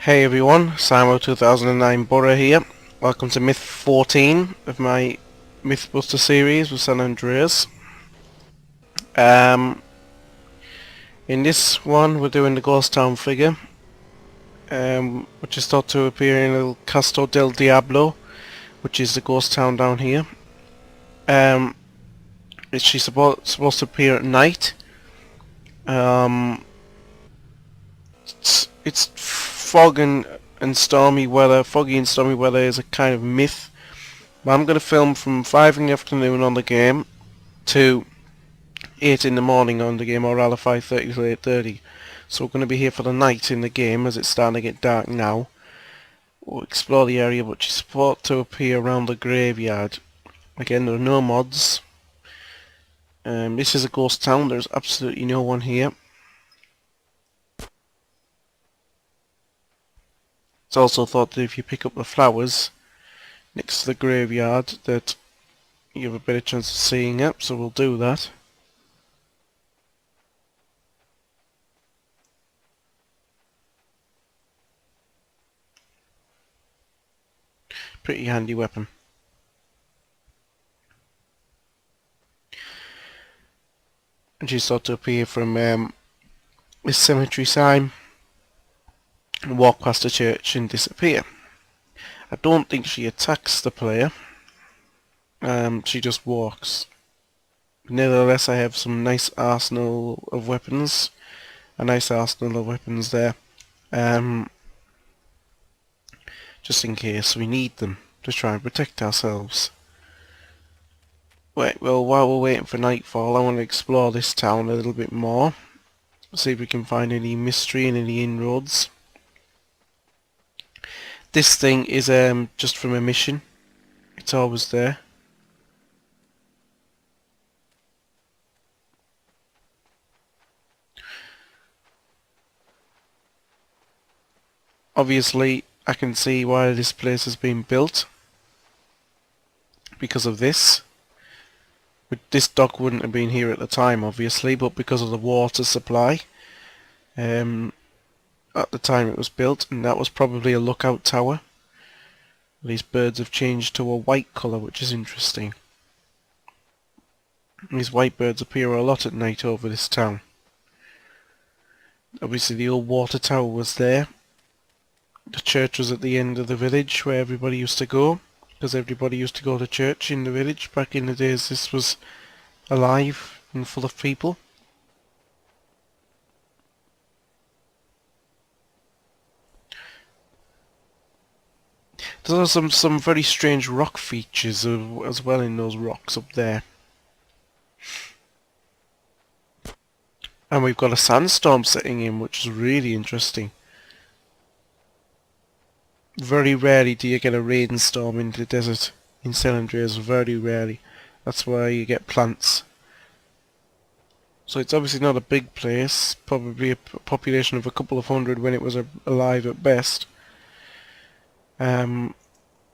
Hey everyone, Samo2009 Borough here. Welcome to Myth 14 of my Mythbuster series with San Andreas. Um, in this one we're doing the Ghost Town figure, which is thought to appear in El Casto del Diablo, which is the ghost town down here. She's supposed to appear at night. It's and stormy weather. Foggy and stormy weather is a kind of myth. But I'm going to film from 5 in the afternoon on the game to 8 in the morning on the game, or rather 5:30 to 8:30. So we're going to be here for the night in the game as it's starting to get dark now. We'll explore the area, but she's supposed to appear around the graveyard. Again, there are no mods. This is a ghost town. There's absolutely no one here. It's also thought that if you pick up the flowers next to the graveyard that you have a better chance of seeing it, so we'll do that. Pretty handy weapon. And she's thought to appear from this cemetery sign and walk past the church and disappear. I don't think she attacks the player. She just walks. Nevertheless, I have some nice arsenal of weapons. A nice arsenal of weapons there. Just in case we need them to try and protect ourselves. Right, well, while we're waiting for nightfall, I want to explore this town a little bit more. See if we can find any mystery and any inroads. This thing is just from a mission. It's always there. Obviously, I can see why this place has been built. Because of this. This dock wouldn't have been here at the time, obviously, but because of the water supply at the time it was built, and that was probably a lookout tower. These birds have changed to a white colour, which is interesting. These white birds appear a lot at night over this town. Obviously the old water tower was there. The church was at the end of the village where everybody used to go, because everybody used to go to church in the village back in the days this was alive and full of people. There are some very strange rock features as well in those rocks up there. And we've got a sandstorm setting in, which is really interesting. Very rarely do you get a rainstorm in the desert in San Andreas, very rarely. That's why you get plants. So it's obviously not a big place, probably a population of a couple of hundred when it was alive at best.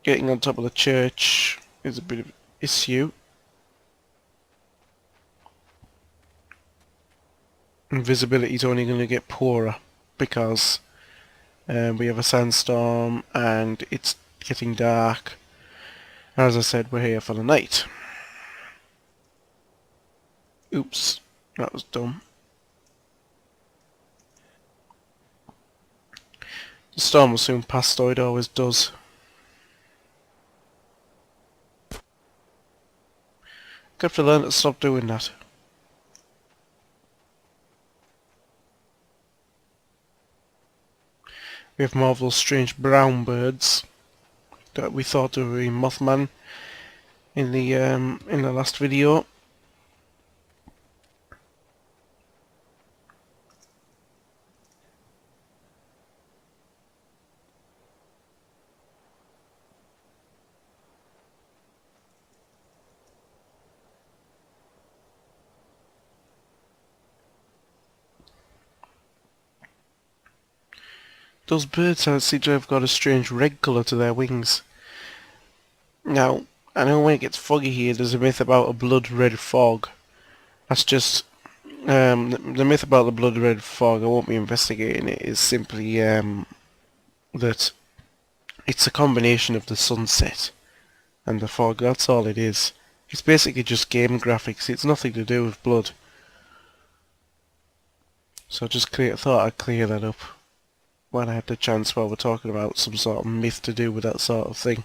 Getting on top of the church is a bit of an issue. And visibility is only going to get poorer because we have a sandstorm and it's getting dark. As I said, we're here for the night. Oops, that was dumb. The storm will soon pass, though it always does. Got to learn to stop doing that. We have more of those strange brown birds that we thought were in Mothman in the last video. Those birds seem to have got a strange red colour to their wings. Now, I know when it gets foggy here, there's a myth about a blood red fog. That's just the myth about the blood red fog. I won't be investigating it. Is simply that it's a combination of the sunset and the fog. That's all it is. It's basically just game graphics. It's nothing to do with blood. So thought I'd clear that up when I had the chance while we're talking about some sort of myth to do with that sort of thing.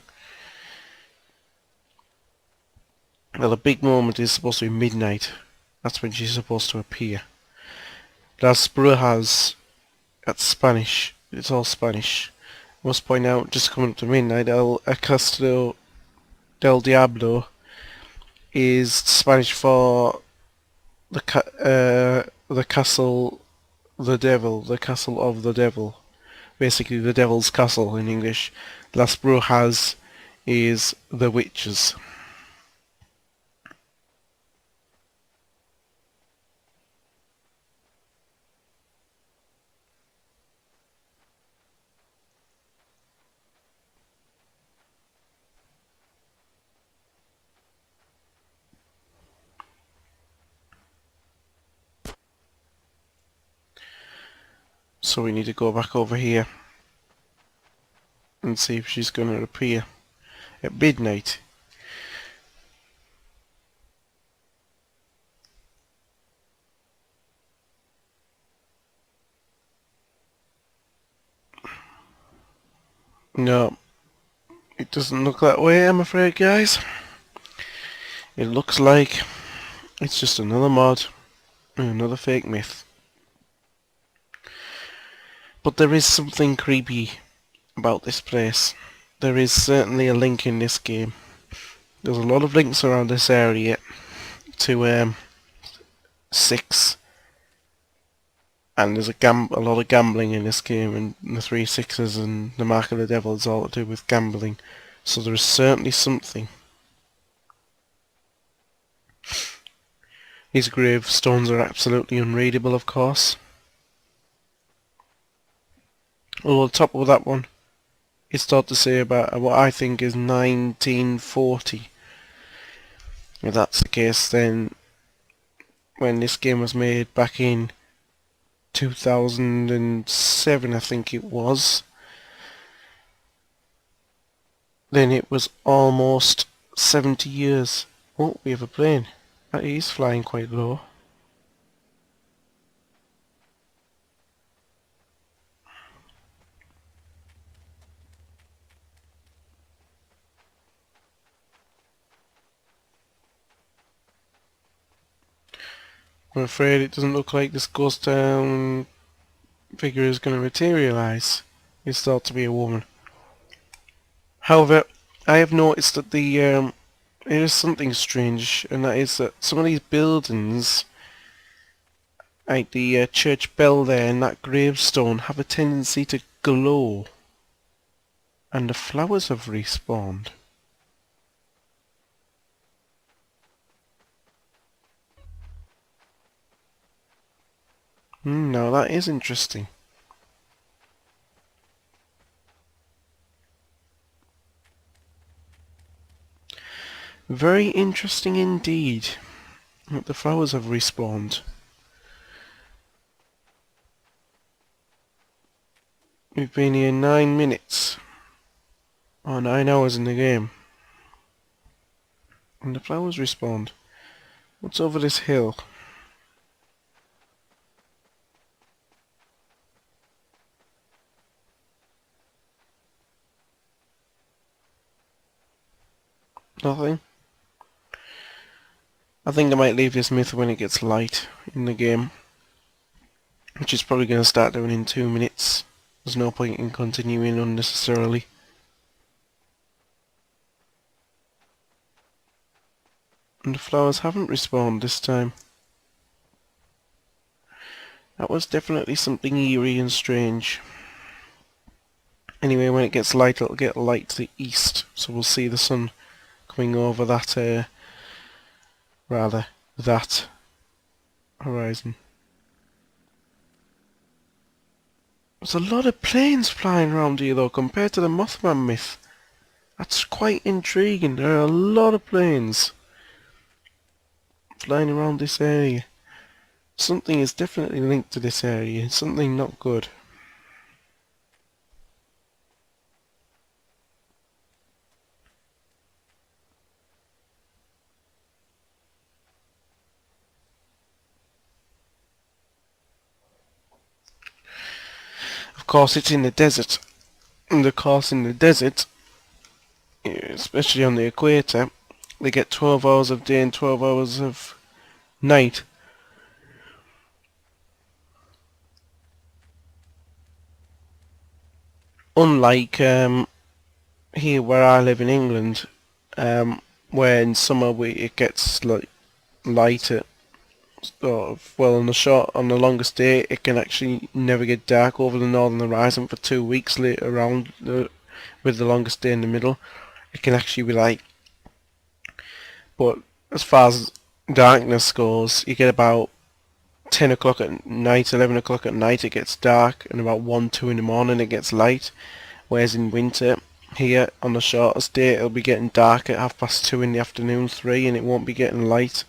Well, the big moment is supposed to be midnight. That's when she's supposed to appear. Las Brujas, that's Spanish. It's all Spanish. I must point out, just coming up to midnight, El Castillo del Diablo is Spanish for the castle, the castle of the devil. Basically, the devil's castle in English. Las Brujas is the witches. So we need to go back over here and see if she's going to appear at midnight. No, it doesn't look that way, I'm afraid, guys. It looks like it's just another mod, another fake myth. But there is something creepy about this place. There is certainly a link in this game. There's a lot of links around this area to 6, and there's a lot of gambling in this game, and the 3 6s and the Mark of the Devil is all to do with gambling. So there is certainly something. These gravestones are absolutely unreadable, of course. Well, on top of that one, it's thought to say about what I think is 1940. If that's the case, then when this game was made back in 2007, I think it was, then it was almost 70 years. Oh, we have a plane. That is flying quite low. I'm afraid it doesn't look like this ghost town figure is going to materialise. It's thought to be a woman. However, I have noticed that there is something strange, and that is that some of these buildings, like the church bell there and that gravestone, have a tendency to glow. And the flowers have respawned. Now that is interesting. Very interesting indeed. The flowers have respawned. We've been here 9 minutes. Or 9 hours in the game. And the flowers respawned. What's over this hill? Nothing? I think I might leave this myth when it gets light in the game. Which is probably going to start doing in 2 minutes. There's no point in continuing unnecessarily. And the flowers haven't respawned this time. That was definitely something eerie and strange. Anyway, when it gets light, it'll get light to the east, so we'll see the sun coming over that, that horizon. There's a lot of planes flying around here though, compared to the Mothman myth. That's quite intriguing. There are a lot of planes flying around this area. Something is definitely linked to this area. Something not good. course, it's in the desert. And of course, in the desert, especially on the equator, they get 12 hours of day and 12 hours of night. Unlike here where I live in England, where in summer it gets like lighter. Sort of, well, on the longest day, it can actually never get dark over the northern horizon for 2 weeks later around with the longest day in the middle. It can actually be like, but as far as darkness goes, you get about 10 o'clock at night, 11 o'clock at night it gets dark, and about 1, 2 in the morning it gets light. Whereas in winter, here on the shortest day, it'll be getting dark at 2:30 in the afternoon, 3, and it won't be getting light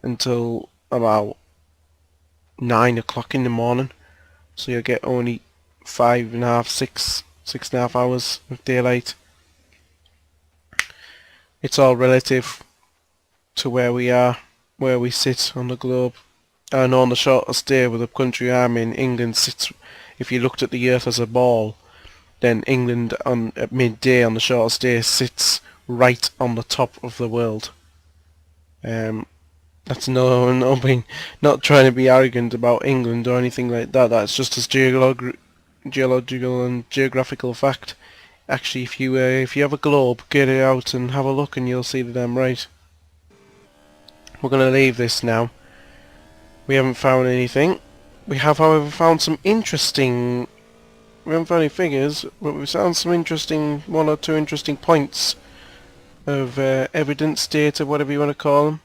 until about 9 o'clock in the morning. So you'll get only 5.5, 6.5 hours of daylight. It's all relative to where we are, where we sit on the globe. And on the shortest day with the country I'm in, England sits, if you looked at the earth as a ball, then England at midday on the shortest day sits right on the top of the world. That's not trying to be arrogant about England or anything like that. That's just a geological and geographical fact. Actually, if you have a globe, get it out and have a look, and you'll see that I'm right. We're gonna leave this now. We haven't found anything. We have, however, found some interesting. We haven't found any figures, but we've found some interesting, 1 or 2 interesting points of evidence, data, whatever you want to call them.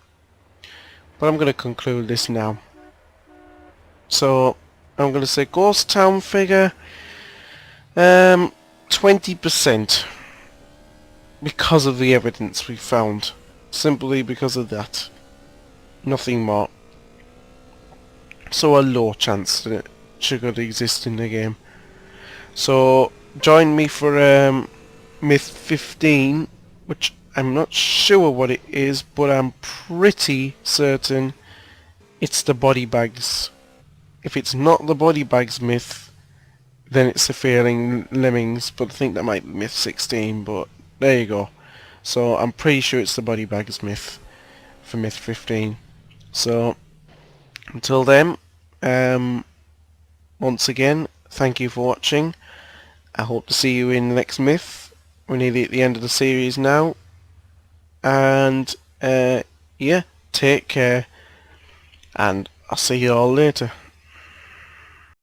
But I'm going to conclude this now. So I'm going to say ghost town figure 20% because of the evidence we found. Simply because of that. Nothing more. So a low chance that it should exist in the game. So join me for myth 15, which I'm not sure what it is, but I'm pretty certain it's the body bags. If it's not the body bags myth, then it's the failing lemmings, but I think that might be myth 16, but there you go. So I'm pretty sure it's the body bags myth for myth 15. So until then, once again, thank you for watching. I hope to see you in the next myth. We're nearly at the end of the series now. And yeah, take care. And I'll see you all later.